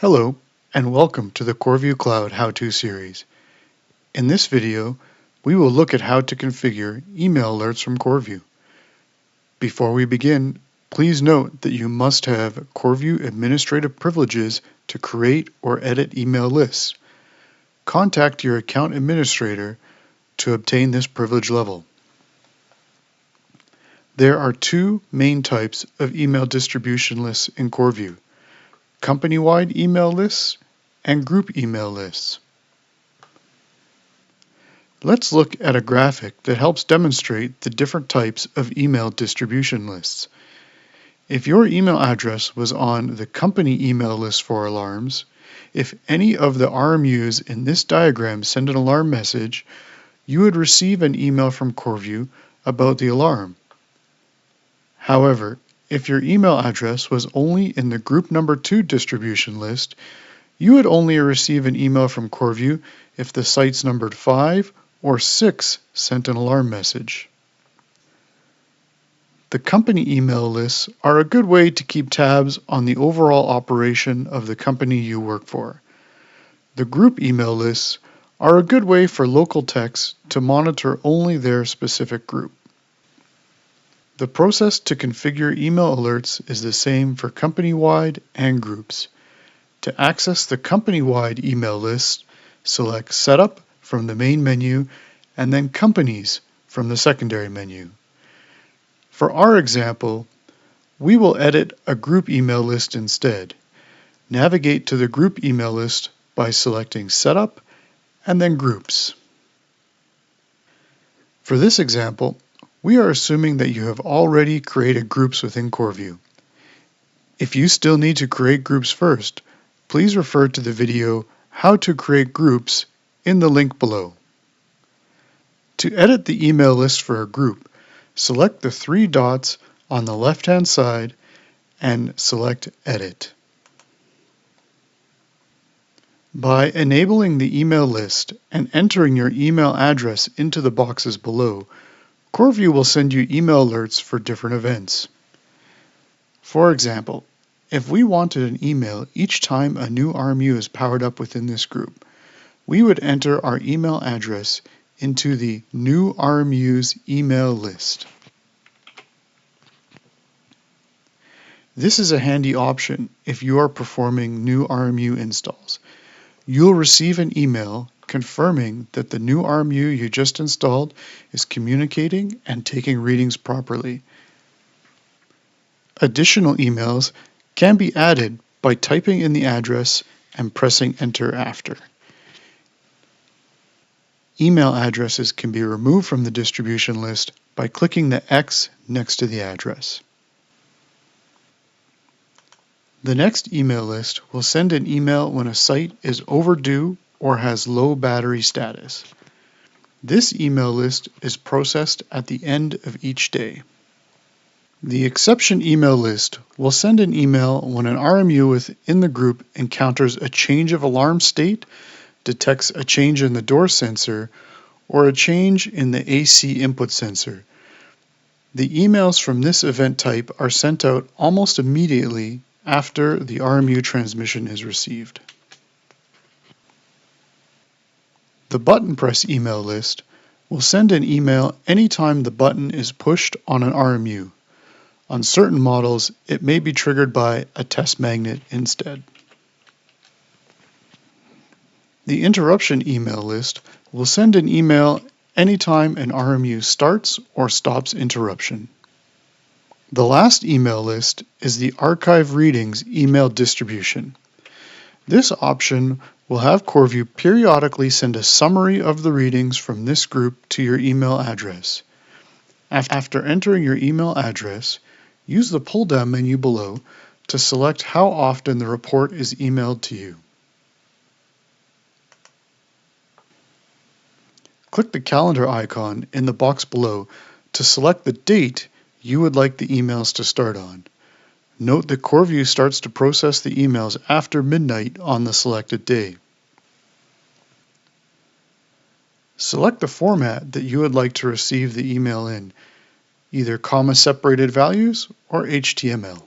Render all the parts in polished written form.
Hello, and welcome to the CorView Cloud How-To series. In this video, we will look at how to configure email alerts from CorView. Before we begin, please note that you must have CorView administrative privileges to create or edit email lists. Contact your account administrator to obtain this privilege level. There are two main types of email distribution lists in CorView: company-wide email lists and group email lists. Let's look at a graphic that helps demonstrate the different types of email distribution lists. If your email address was on the company email list for alarms, if any of the RMUs in this diagram send an alarm message, you would receive an email from CorView about the alarm. However, if your email address was only in the group number 2 distribution list, you would only receive an email from CorView if the sites numbered 5 or 6 sent an alarm message. The company email lists are a good way to keep tabs on the overall operation of the company you work for. The group email lists are a good way for local techs to monitor only their specific group. The process to configure email alerts is the same for company-wide and groups. To access the company-wide email list, select Setup from the main menu and then Companies from the secondary menu. For our example, we will edit a group email list instead. Navigate to the group email list by selecting Setup and then Groups. For this example, we are assuming that you have already created groups within CorView. If you still need to create groups first, please refer to the video How to Create Groups in the link below. To edit the email list for a group, select the 3 dots on the left-hand side and select Edit. By enabling the email list and entering your email address into the boxes below, CorView will send you email alerts for different events. For example, if we wanted an email each time a new RMU is powered up within this group, we would enter our email address into the New RMUs email list. This is a handy option if you are performing new RMU installs. You'll receive an email confirming that the new RMU you just installed is communicating and taking readings properly. Additional emails can be added by typing in the address and pressing Enter after. Email addresses can be removed from the distribution list by clicking the X next to the address. The next email list will send an email when a site is overdue or has low battery status. This email list is processed at the end of each day. The exception email list will send an email when an RMU within the group encounters a change of alarm state, detects a change in the door sensor, or a change in the AC input sensor. The emails from this event type are sent out almost immediately after the RMU transmission is received. The button press email list will send an email anytime the button is pushed on an RMU. On certain models, it may be triggered by a test magnet instead. The interruption email list will send an email anytime an RMU starts or stops interruption. The last email list is the archive readings email distribution. This option will have CorView periodically send a summary of the readings from this group to your email address. After entering your email address, use the pull-down menu below to select how often the report is emailed to you. Click the calendar icon in the box below to select the date you would like the emails to start on. Note that CorView starts to process the emails after midnight on the selected day. Select the format that you would like to receive the email in, either comma-separated values or HTML.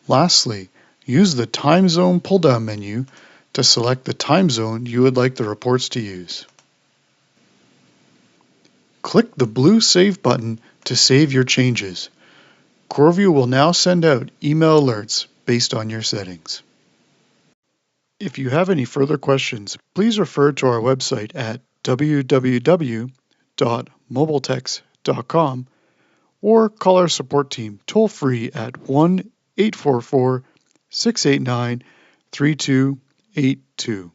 Lastly, Use the Time Zone pull-down menu to select the time zone you would like the reports to use. Click the blue Save button to save your changes. CorView will now send out email alerts based on your settings. If you have any further questions, please refer to our website at www.mobiltex.com or call our support team toll-free at 1-844-689-3282.